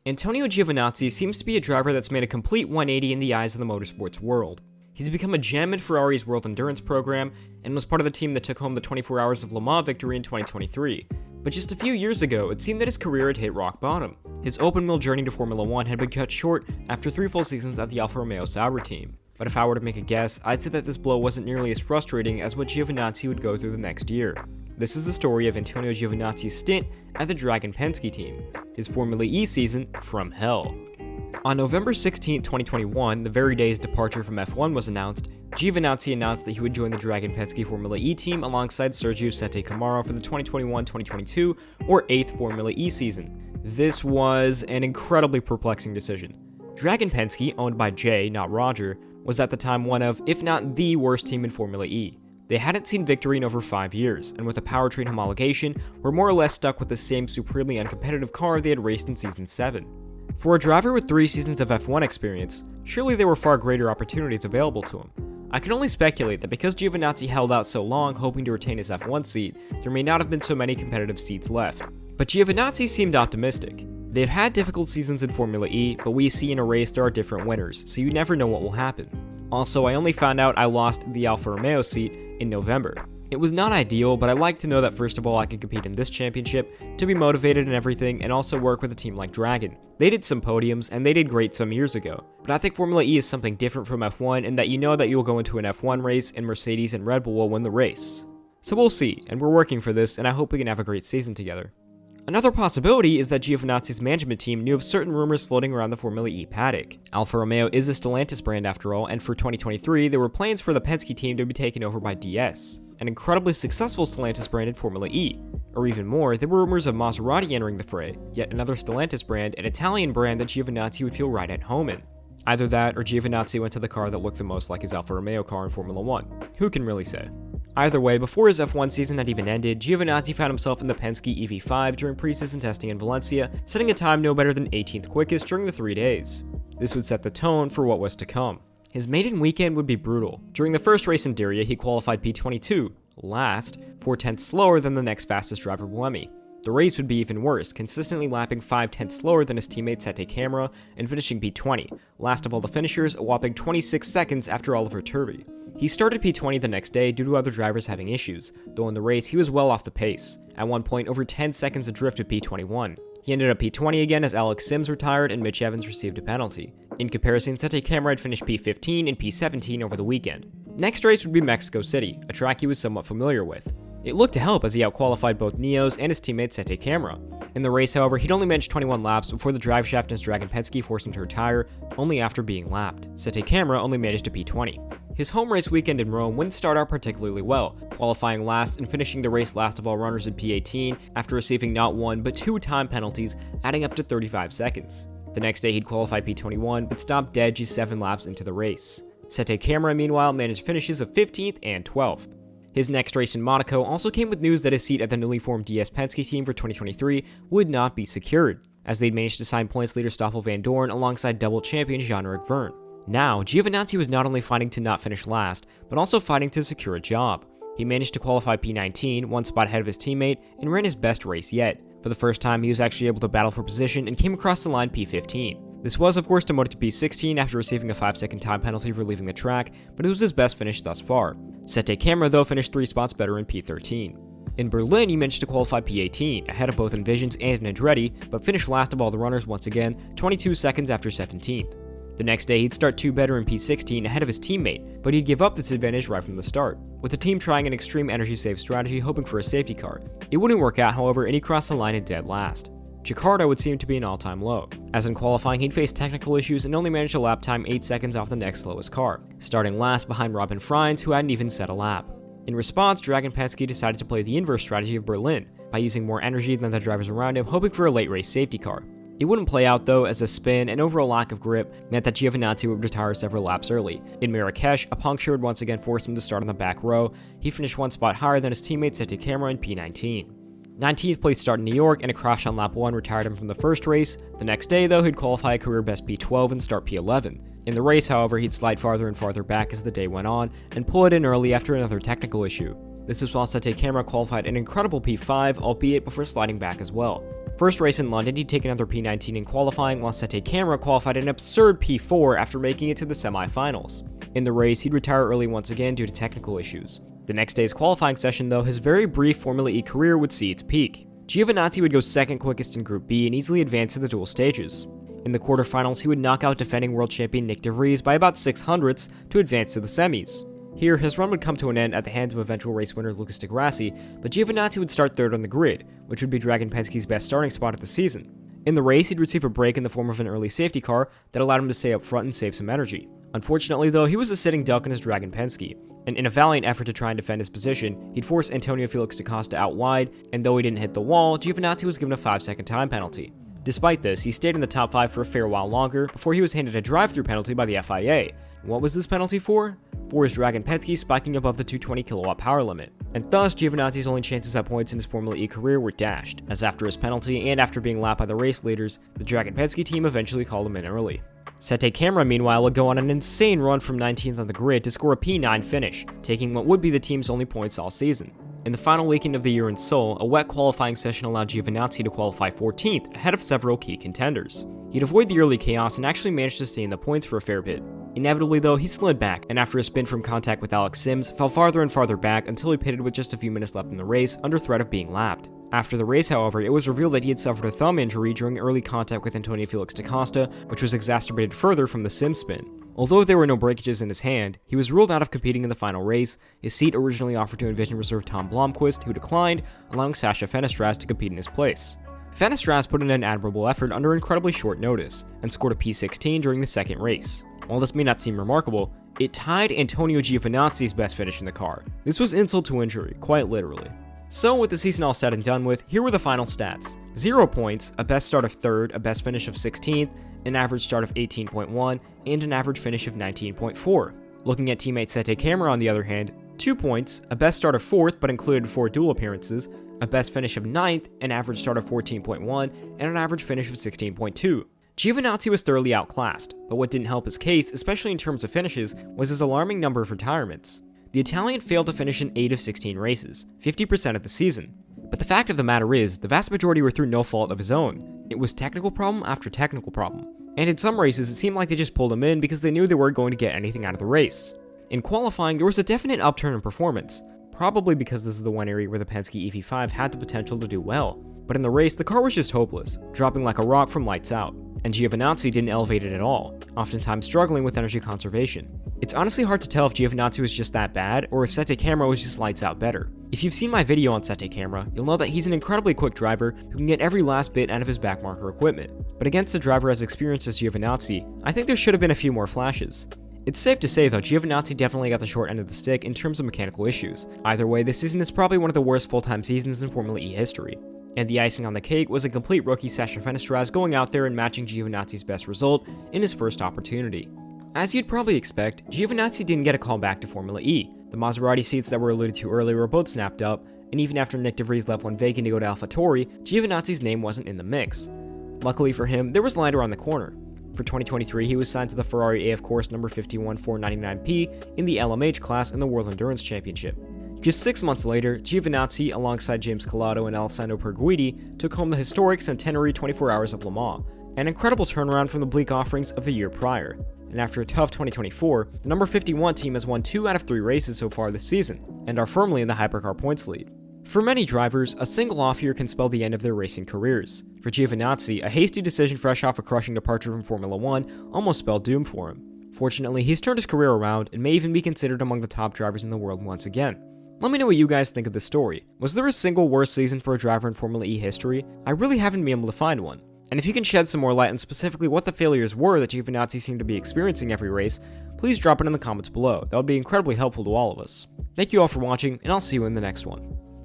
Antonio Giovinazzi seems to be a driver that's made a complete 180 in the eyes of the motorsports world. He's become a gem in Ferrari's World Endurance program and was part of the team that took home the 24 Hours of Le Mans victory in 2023. But just a few years ago, it seemed that his career had hit rock bottom. His open-wheel journey to Formula 1 had been cut short after 3 full seasons at the Alfa Romeo Sauber team. But if I were to make a guess, I'd say that this blow wasn't nearly as frustrating as what Giovinazzi would go through the next year. This is the story of Antonio Giovinazzi's stint at the Dragon Penske team, his Formula E season from hell. On November 16, 2021, the very day his departure from F1 was announced, Giovinazzi announced that he would join the Dragon Penske Formula E team alongside Sergio Sette Camara for the 2021-2022 or 8th Formula E season. This was an incredibly perplexing decision. Dragon Penske, owned by Jay, not Roger, was at the time one of, if not the worst team in Formula E. They hadn't seen victory in over 5 years, and with a powertrain homologation, were more or less stuck with the same supremely uncompetitive car they had raced in Season 7. For a driver with 3 seasons of F1 experience, surely there were far greater opportunities available to him. I can only speculate that because Giovinazzi held out so long hoping to retain his F1 seat, there may not have been so many competitive seats left. But Giovinazzi seemed optimistic. They've had difficult seasons in Formula E, but we see in a race there are different winners, so you never know what will happen. Also, I only found out I lost the Alfa Romeo seat in November. It was not ideal, but I like to know that first of all I can compete in this championship, to be motivated and everything, and also work with a team like Dragon. They did some podiums, and they did great some years ago, but I think Formula E is something different from F1 in that you know that you'll go into an F1 race and Mercedes and Red Bull will win the race. So we'll see, and we're working for this, and I hope we can have a great season together. Another possibility is that Giovinazzi's management team knew of certain rumors floating around the Formula E paddock. Alfa Romeo is a Stellantis brand after all, and for 2023 there were plans for the Penske team to be taken over by DS, an incredibly successful Stellantis branded Formula E. Or even more, there were rumors of Maserati entering the fray, yet another Stellantis brand, an Italian brand that Giovinazzi would feel right at home in. Either that, or Giovinazzi went to the car that looked the most like his Alfa Romeo car in Formula 1. Who can really say? Either way, before his F1 season had even ended, Giovinazzi found himself in the Penske EV5 during preseason testing in Valencia, setting a time no better than 18th quickest during the 3 days. This would set the tone for what was to come. His maiden weekend would be brutal. During the first race in Diriyah, he qualified P22, last, 4/10 slower than the next fastest driver Buemi. The race would be even worse, consistently lapping 5/10 slower than his teammate Sette Camara and finishing P20, last of all the finishers, a whopping 26 seconds after Oliver Turvey. He started P20 the next day due to other drivers having issues, though in the race he was well off the pace, at one point over 10 seconds adrift of P21. He ended up P20 again as Alex Sims retired and Mitch Evans received a penalty. In comparison, Sette Camara had finished P15 and P17 over the weekend. Next race would be Mexico City, a track he was somewhat familiar with. It looked to help as he outqualified both Neos and his teammate Sette Camara. In the race, however, he'd only managed 21 laps before the driveshaft in his Dragon Penske forced him to retire, only after being lapped. Sette Camara only managed to P20. His home race weekend in Rome wouldn't start out particularly well, qualifying last and finishing the race last of all runners in P18 after receiving not 1 but 2 time penalties, adding up to 35 seconds. The next day he'd qualify P21 but stopped dead just 7 laps into the race. Sette Camara meanwhile managed finishes of 15th and 12th. His next race in Monaco also came with news that his seat at the newly formed DS Penske team for 2023 would not be secured, as they'd managed to sign points leader Stoffel Van Dorn alongside double champion Jean-Eric Vergne. Now, Giovinazzi was not only fighting to not finish last, but also fighting to secure a job. He managed to qualify P19, 1 spot ahead of his teammate, and ran his best race yet. For the first time, he was actually able to battle for position and came across the line P15. This was, of course, demoted to P16 after receiving a 5-second time penalty for leaving the track, but it was his best finish thus far. Sette Camara, though, finished 3 spots better in P13. In Berlin, he managed to qualify P18, ahead of both Envisions and Andretti, but finished last of all the runners once again, 22 seconds after 17th. The next day, he'd start 2 better in P16 ahead of his teammate, but he'd give up this advantage right from the start, with the team trying an extreme energy save strategy hoping for a safety car. It wouldn't work out, however, and he crossed the line in dead last. Jakarta would seem to be an all-time low, as in qualifying he'd faced technical issues and only managed a lap time 8 seconds off the next slowest car, starting last behind Robin Freins, who hadn't even set a lap. In response, Dragon Penske decided to play the inverse strategy of Berlin, by using more energy than the drivers around him, hoping for a late race safety car. It wouldn't play out though, as a spin and overall lack of grip meant that Giovinazzi would retire several laps early. In Marrakesh, a puncture would once again force him to start on the back row. He finished 1 spot higher than his teammate Sette Camara in P19. 19th place start in New York and a crash on lap 1 retired him from the first race. The next day though, he'd qualify a career best P12 and start P11. In the race, however, he'd slide farther and farther back as the day went on and pull it in early after another technical issue. This was while Sette Camara qualified an incredible P5, albeit before sliding back as well. First race in London, he'd take another P19 in qualifying, while Sete Camara qualified an absurd P4 after making it to the semi-finals. In the race, he'd retire early once again due to technical issues. The next day's qualifying session, though, his very brief Formula E career would see its peak. Giovinazzi would go second quickest in Group B and easily advance to the dual stages. In the quarterfinals, he would knock out defending world champion Nyck de Vries by about 600ths to advance to the semis. Here, his run would come to an end at the hands of eventual race winner Lucas di Grassi, but Giovinazzi would start third on the grid, which would be Dragon Penske's best starting spot of the season. In the race, he'd receive a break in the form of an early safety car that allowed him to stay up front and save some energy. Unfortunately, though, he was a sitting duck in his Dragon Penske, and in a valiant effort to try and defend his position, he'd force Antonio Felix da Costa out wide, and though he didn't hit the wall, Giovinazzi was given a 5-second time penalty. Despite this, he stayed in the top 5 for a fair while longer before he was handed a drive-through penalty by the FIA. What was this penalty for? For his Dragon Penske spiking above the 220 kilowatt power limit, and thus Giovinazzi's only chances at points in his Formula E career were dashed, as after his penalty and after being lapped by the race leaders, the Dragon Penske team eventually called him in early. Sete Camara, meanwhile, would go on an insane run from 19th on the grid to score a P9 finish, taking what would be the team's only points all season. In the final weekend of the year in Seoul, a wet qualifying session allowed Giovinazzi to qualify 14th, ahead of several key contenders. He'd avoid the early chaos and actually managed to stay in the points for a fair bit. Inevitably, though, he slid back, and after a spin from contact with Alex Sims, fell farther and farther back until he pitted with just a few minutes left in the race, under threat of being lapped. After the race, however, it was revealed that he had suffered a thumb injury during early contact with Antonio Felix da Costa, which was exacerbated further from the Sims spin. Although there were no breakages in his hand, he was ruled out of competing in the final race. His seat originally offered to Envision reserve Tom Blomqvist, who declined, allowing Sasha Fenestras to compete in his place. Fenestras put in an admirable effort under incredibly short notice, and scored a P16 during the second race. While this may not seem remarkable, it tied Antonio Giovinazzi's best finish in the car. This was insult to injury, quite literally. So with the season all said and done with, here were the final stats. 0 points, a best start of 3rd, a best finish of 16th, an average start of 18.1, and an average finish of 19.4. Looking at teammate Sete Camara on the other hand, 2 points, a best start of 4th but included 4 dual appearances, a best finish of 9th, an average start of 14.1, and an average finish of 16.2. Giovinazzi was thoroughly outclassed, but what didn't help his case, especially in terms of finishes, was his alarming number of retirements. The Italian failed to finish in 8 of 16 races, 50% of the season. But the fact of the matter is, the vast majority were through no fault of his own. It was technical problem after technical problem. And in some races, it seemed like they just pulled him in because they knew they weren't going to get anything out of the race. In qualifying, there was a definite upturn in performance, probably because this is the one area where the Penske EV5 had the potential to do well. But in the race, the car was just hopeless, dropping like a rock from lights out. And Giovinazzi didn't elevate it at all, oftentimes struggling with energy conservation. It's honestly hard to tell if Giovinazzi was just that bad, or if Sete Camara was just lights out better. If you've seen my video on Sete Camara, you'll know that he's an incredibly quick driver who can get every last bit out of his backmarker equipment. But against a driver as experienced as Giovinazzi, I think there should have been a few more flashes. It's safe to say though, Giovinazzi definitely got the short end of the stick in terms of mechanical issues. Either way, this season is probably one of the worst full-time seasons in Formula E history. And the icing on the cake was a complete rookie Sasha Fenestras going out there and matching Giovinazzi's best result in his first opportunity. As you'd probably expect, Giovinazzi didn't get a call back to Formula E. The Maserati seats that were alluded to earlier were both snapped up, and even after Nyck de Vries left one vacant to go to AlphaTauri, Giovinazzi's name wasn't in the mix. Luckily for him, there was light around the corner. For 2023, he was signed to the Ferrari AF Course number 51499P in the LMH class in the World Endurance Championship. Just 6 months later, Giovinazzi, alongside James Calado and Alessandro Perguidi, took home the historic centenary 24 Hours of Le Mans, an incredible turnaround from the bleak offerings of the year prior. And after a tough 2024, the number 51 team has won 2 out of 3 races so far this season, and are firmly in the hypercar points lead. For many drivers, a single off year can spell the end of their racing careers. For Giovinazzi, a hasty decision fresh off a crushing departure from Formula 1 almost spelled doom for him. Fortunately, he's turned his career around and may even be considered among the top drivers in the world once again. Let me know what you guys think of this story. Was there a single worst season for a driver in Formula E history? I really haven't been able to find one. And if you can shed some more light on specifically what the failures were that Giovinazzi seemed to be experiencing every race, please drop it in the comments below. That would be incredibly helpful to all of us. Thank you all for watching, and I'll see you in the next one.